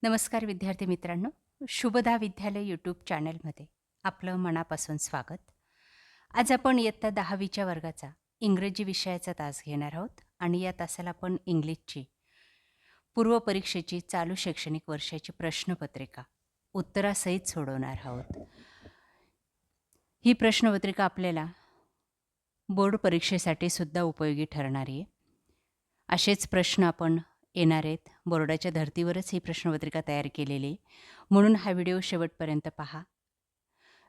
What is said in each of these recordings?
नमस्कार विद्यार्थी मित्रांनो, शुभदा विद्यालय यूट्यूब चॅनलमध्ये आपलं मनापासून स्वागत. आज आपण इयत्ता 10वीच्या वर्गाचा इंग्रजी विषयाचा तास घेणार आहोत आणि या तासाला आपण इंग्लिशची पूर्वपरीक्षेची चालू शैक्षणिक वर्षाची प्रश्नपत्रिका उत्तरासहित सोडवणार आहोत. ही प्रश्नपत्रिका आपल्याला बोर्ड परीक्षेसाठी सुद्धा उपयोगी ठरणारी आहे. असेच प्रश्न आपण येणार आहेत. बोर्डाच्या धर्तीवरच ही प्रश्नपत्रिका तयार केलेली आहे. म्हणून हा व्हिडिओ शेवटपर्यंत पहा.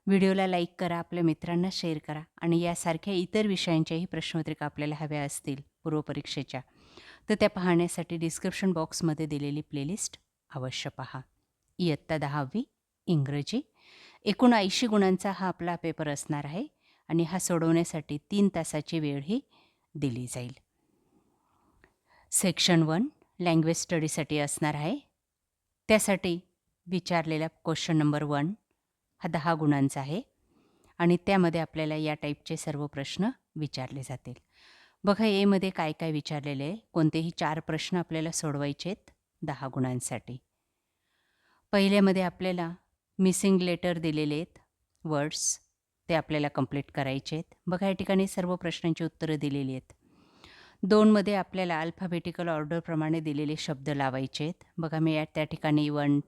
व्हिडिओला लाईक करा, आपल्या मित्रांना शेअर करा आणि यासारख्या इतर विषयांच्याही प्रश्नपत्रिका आपल्याला हव्या असतील पूर्वपरीक्षेच्या, तर त्या पाहण्यासाठी डिस्क्रिप्शन बॉक्समध्ये दिलेली प्लेलिस्ट अवश्य पहा. इयत्ता 10वी इंग्रजी. एकूण 80 गुणांचा हा आपला पेपर असणार आहे आणि हा सोडवण्यासाठी 3 तासाची वेळही दिली जाईल. सेक्शन 1 लँग्वेज स्टडीसाठी असणार आहे. त्यासाठी विचारलेला क्वेश्चन नंबर 1 हा 10 गुणांचा आहे आणि त्यामध्ये आपल्याला या टाईपचे सर्व प्रश्न विचारले जातील. बघा एमध्ये काय काय विचारलेले आहे. कोणतेही 4 प्रश्न आपल्याला सोडवायचे आहेत 10 गुणांसाठी. पहिल्यामध्ये आपल्याला मिसिंग लेटर दिलेले आहेत, वर्ड्स, ते आपल्याला कंप्लीट करायचे आहेत. बघा या ठिकाणी सर्व प्रश्नांची उत्तरं दिलेली आहेत. 2मध्ये आपल्याला अल्फाबेटिकल ऑर्डरप्रमाणे दिलेले शब्द लावायचे आहेत. बघा मी त्या ठिकाणी 1,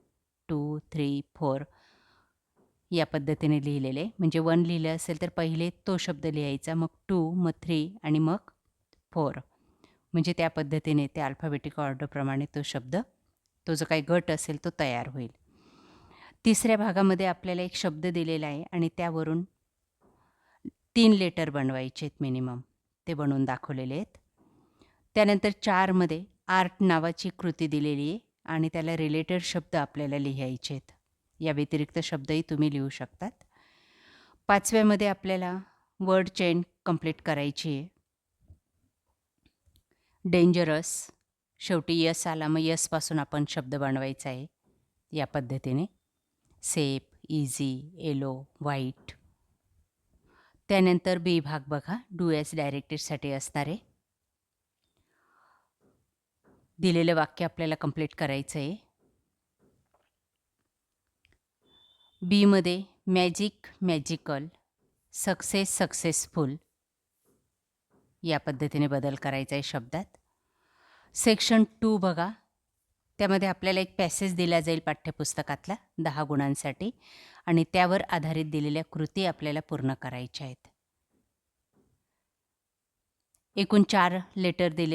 2, 3, 4 या पद्धतीने लिहिलेले. म्हणजे 1 लिहिलं असेल तर पहिले तो शब्द लिहायचा, मग 2, मग 3 आणि मग 4. म्हणजे त्या पद्धतीने त्या अल्फाबेटिक ऑर्डरप्रमाणे तो शब्द, तो जो काही गट असेल तो तयार होईल. तिसऱ्या भागामध्ये आपल्याला एक शब्द दिलेला आहे आणि त्यावरून 3 लेटर बनवायचे आहेत मिनिमम. ते बनवून दाखवलेले आहेत. त्यानंतर 4मध्ये आर्ट नावाची कृती दिलेली आहे आणि त्याला रिलेटेड शब्द आपल्याला लिहायचे आहेत. या व्यतिरिक्त शब्दही तुम्ही लिहू शकतात. 5व्यामध्ये आपल्याला वर्ड चेन कंप्लीट करायची आहे. डेंजरस, शेवटी यस आला मग यसपासून आपण शब्द बनवायचा आहे या पद्धतीने. Safe, easy, yellow, white. त्यानंतर बी भाग बघा, डू ॲज डायरेक्टेडसाठी असणार आहे. दिलेलं वाक्य आपल्याला कंप्लीट करायचं आहे. बीमध्ये मॅजिक, मॅजिकल, सक्सेस, सक्सेसफुल या पद्धतीने बदल करायचा आहे शब्दात. सेक्शन 2 बघा, त्यामध्ये आपल्याला एक पॅसेज दिला जाईल पाठ्यपुस्तकातला 10 गुणांसाठी आणि त्यावर आधारित दिलेल्या कृती आपल्याला पूर्ण करायच्या आहेत. एकूण 4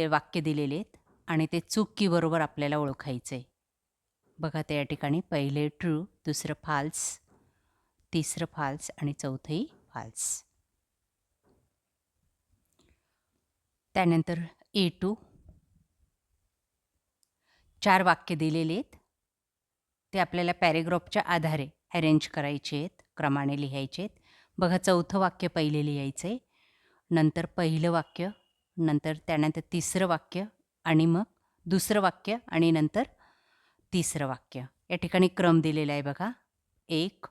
वाक्य दिलेले आहेत आणि ते चूक की बरोबर आपल्याला ओळखायचं आहे. बघा त्या ठिकाणी पहिले ट्रू, दुसरं फाल्स, तिसरं फाल्स आणि चौथंही फाल्स. त्यानंतर A2 4 वाक्य दिलेले आहेत. ते आपल्याला पॅरेग्राफच्या आधारे अरेंज करायचे आहेत, क्रमाने लिहायचे आहेत. बघा चौथं वाक्य पहिले लिहायचं आहे, नंतर पहिलं वाक्य, त्यानंतर तिसरं वाक्य आणि मग दुसरं वाक्य आणि नंतर तिसरं वाक्य. या ठिकाणी क्रम दिलेला आहे बघा. 1,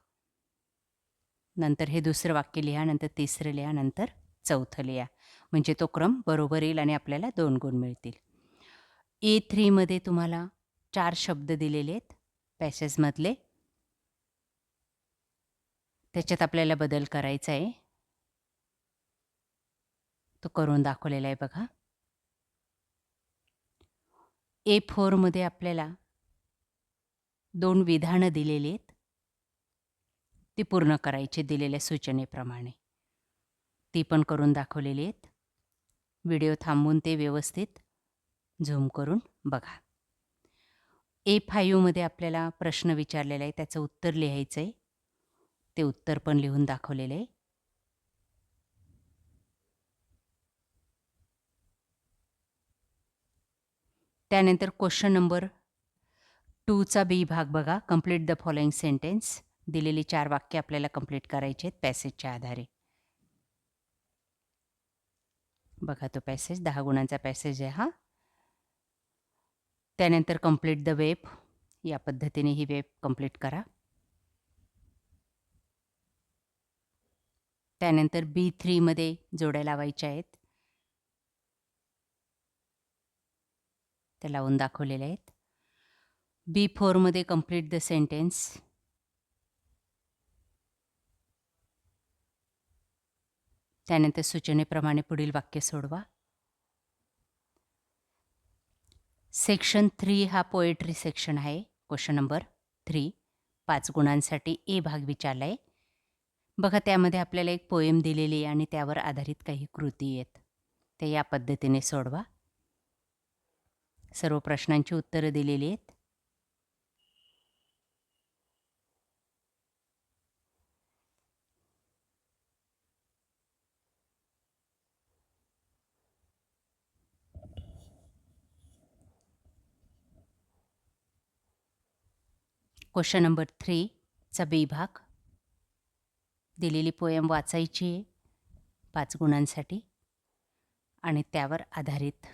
नंतर हे दुसरं वाक्य लिहा, नंतर तिसरं लिहा, नंतर चौथं लिहा. म्हणजे तो क्रम बरोबर येईल आणि आपल्याला 2 गुण मिळतील. A3मध्ये तुम्हाला 4 शब्द दिलेले आहेत पॅसेजमधले. त्याच्यात आपल्याला बदल करायचा आहे. तो करून दाखवलेला आहे बघा. A4मध्ये आपल्याला 2 विधानं दिलेली आहेत. ती पूर्ण करायची दिलेल्या सूचनेप्रमाणे. ती पण करून दाखवलेली आहेत. व्हिडिओ थांबवून ते व्यवस्थित झूम करून बघा. A5मध्ये आपल्याला प्रश्न विचारलेला आहे, त्याचं उत्तर लिहायचं आहे. ते उत्तर पण लिहून दाखवलेलं आहे. त्यानंतर क्वेश्चन नंबर 2चा बी भाग बघा, कंप्लीट द फॉलोइंग सेंटेन्स. दिलेली 4 वाक्य आपल्याला कंप्लीट करायचे आहेत पॅसेजच्या आधारे. बघा तो पॅसेज 10 गुणांचा पॅसेज आहे हा. त्यानंतर कंप्लीट द वेब, या पद्धतीने ही वेब कंप्लीट करा. त्यानंतर B3मध्ये जोड्या लावायच्या आहेत. त्या लावून दाखवलेल्या आहेत. B4मध्ये कंप्लीट द सेंटेन्स. त्यानंतर सूचनेप्रमाणे पुढील वाक्य सोडवा. सेक्शन 3 हा पोएट्री सेक्शन आहे. क्वेश्चन नंबर 3 5 गुणांसाठी ए भाग विचारला आहे. बघा त्यामध्ये आपल्याला एक पोएम दिलेली आहे आणि त्यावर आधारित काही कृती आहेत. ते या पद्धतीने सोडवा. सर्व प्रश्नांची उत्तरं दिलेली आहेत. क्वेश्चन नंबर 3 चा बी भाग. दिलेली पोएम वाचायची आहे 5 गुणांसाठी आणि त्यावर आधारित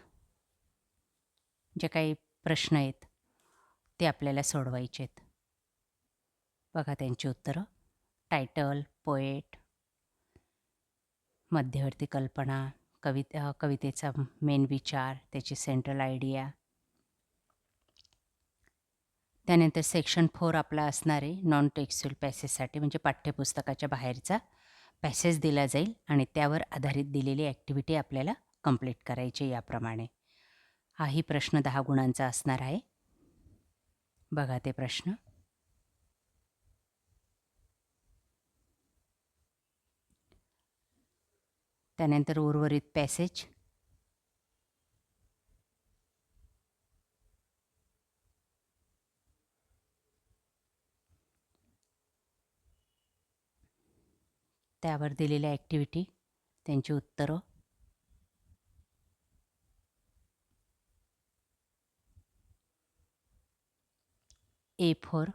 जे काही प्रश्न आहेत ते आपल्याला सोडवायचे आहेत. बघा त्यांची उत्तरं. टायटल, पोएट, मध्यवर्ती कल्पना, कवितेचा मेन विचार, त्याची सेंट्रल आयडिया. त्यानंतर सेक्शन 4 आपला असणार आहे नॉन टेक्स्च्युअल पॅसेजसाठी, म्हणजे पाठ्यपुस्तकाच्या बाहेरचा पॅसेज दिला जाईल आणि त्यावर आधारित दिलेली ॲक्टिव्हिटी आपल्याला कंप्लीट करायची याप्रमाणे. हाही प्रश्न 10 गुणांचा असणार आहे. बघा ते प्रश्न. त्यानंतर उर्वरित पॅसेज. त्यावर दिलेल्या ॲक्टिव्हिटी, त्यांची उत्तरं. A4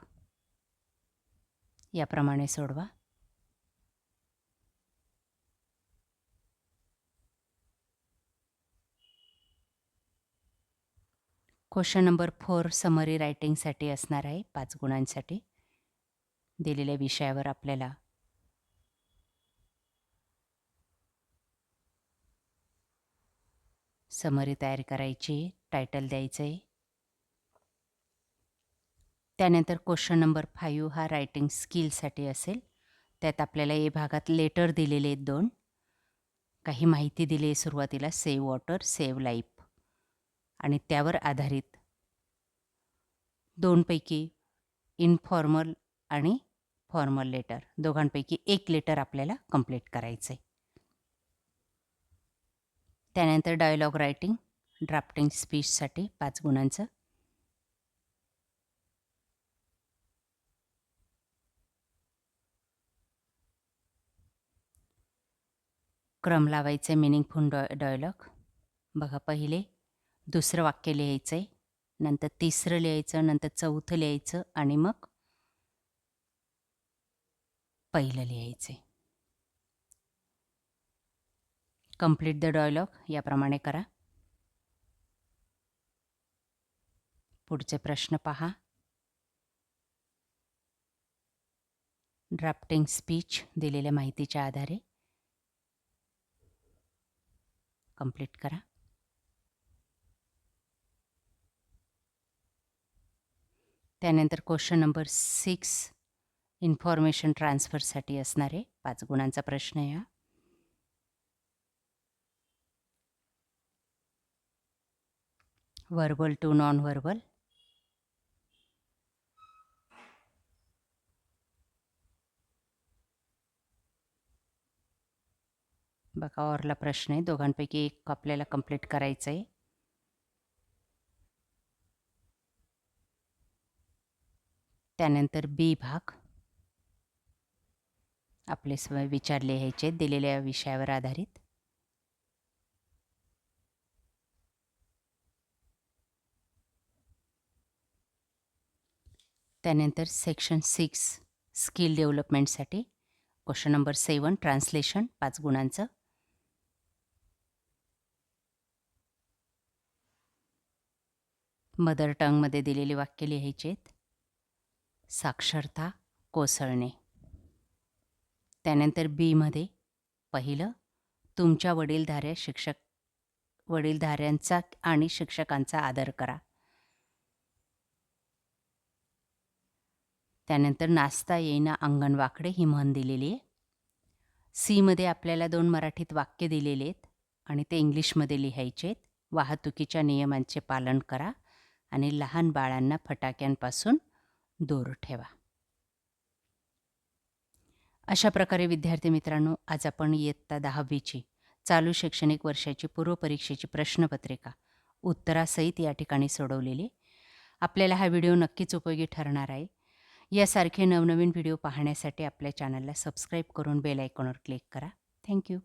याप्रमाणे सोडवा. क्वेश्चन नंबर 4 समरी रायटिंगसाठी असणार आहे 5 गुणांसाठी. दिलेल्या विषयावर आपल्याला समरी तयार करायची, टायटल द्यायचं आहे. त्यानंतर क्वेश्चन नंबर 5 हा रायटिंग स्किलसाठी असेल. त्यात आपल्याला ए भागात लेटर दिलेले आहेत 2. काही माहिती दिली आहे सुरुवातीला, सेव्ह वॉटर, सेव्ह लाईफ, आणि त्यावर आधारित 2 पैकी इनफॉर्मल आणि फॉर्मल लेटर, दोघांपैकी एक लेटर आपल्याला कंप्लीट करायचं आहे. त्यानंतर डायलॉग रायटिंग, ड्राफ्टिंग स्पीचसाठी 5 गुणांचं. क्रम लावायचे मिनिंगफुल डायलॉग. बघा पहिले दुसरं वाक्य लिहायचं आहे, नंतर तिसरं लिहायचं, नंतर चौथं लिहायचं आणि मग पहिलं लिहायचं आहे. कंप्लीट द डायलॉग याप्रमाणे करा. पुढचे प्रश्न पहा. ड्राफ्टिंग स्पीच दिलेल्या माहितीच्या आधारे कंप्लीट करा. त्यानंतर क्वेश्चन नंबर 6 इन्फॉर्मेशन ट्रान्सफरसाठी असणार आहे 5 गुणांचा प्रश्न आहे हा. Verbal to non verbal. बघा ऑरला प्रश्न आहे, दोघांपैकी एक आपल्याला कंप्लीट करायचं आहे. त्यानंतर बी भाग आपले विचार लिहायचे दिलेल्या विषयावर आधारित. त्यानंतर सेक्शन 6 स्किल डेव्हलपमेंटसाठी क्वेश्चन नंबर 7 ट्रान्सलेशन 5 गुणांचं. मदर टंगमध्ये दिलेली वाक्य लिहायची आहेत. साक्षरता कोसळणे. त्यानंतर बीमध्ये पहिलं तुमच्या वडीलधाऱ्यांचा आणि शिक्षकांचा आदर करा. त्यानंतर नाचता येईना अंगण वाकडे ही म्हण दिलेली आहे. सीमध्ये आपल्याला 2 मराठीत वाक्य दिलेले आहेत आणि ते इंग्लिशमध्ये लिहायचे आहेत. वाहतुकीच्या नियमांचे पालन करा आणि लहान बाळांना फटाक्यांपासून दूर ठेवा. अशा प्रकारे विद्यार्थी मित्रांनो, आज आपण इयत्ता 10वीची चालू शैक्षणिक वर्षाची पूर्वपरीक्षेची प्रश्नपत्रिका उत्तरासहित या ठिकाणी सोडवलेली. आपल्याला हा व्हिडिओ नक्कीच उपयोगी ठरणार आहे. यासारखे नवनवीन व्हिडिओ पाहण्यासाठी आपल्या चॅनलला सबस्क्राईब करून बेल आयकॉनवर क्लिक करा. Thank you.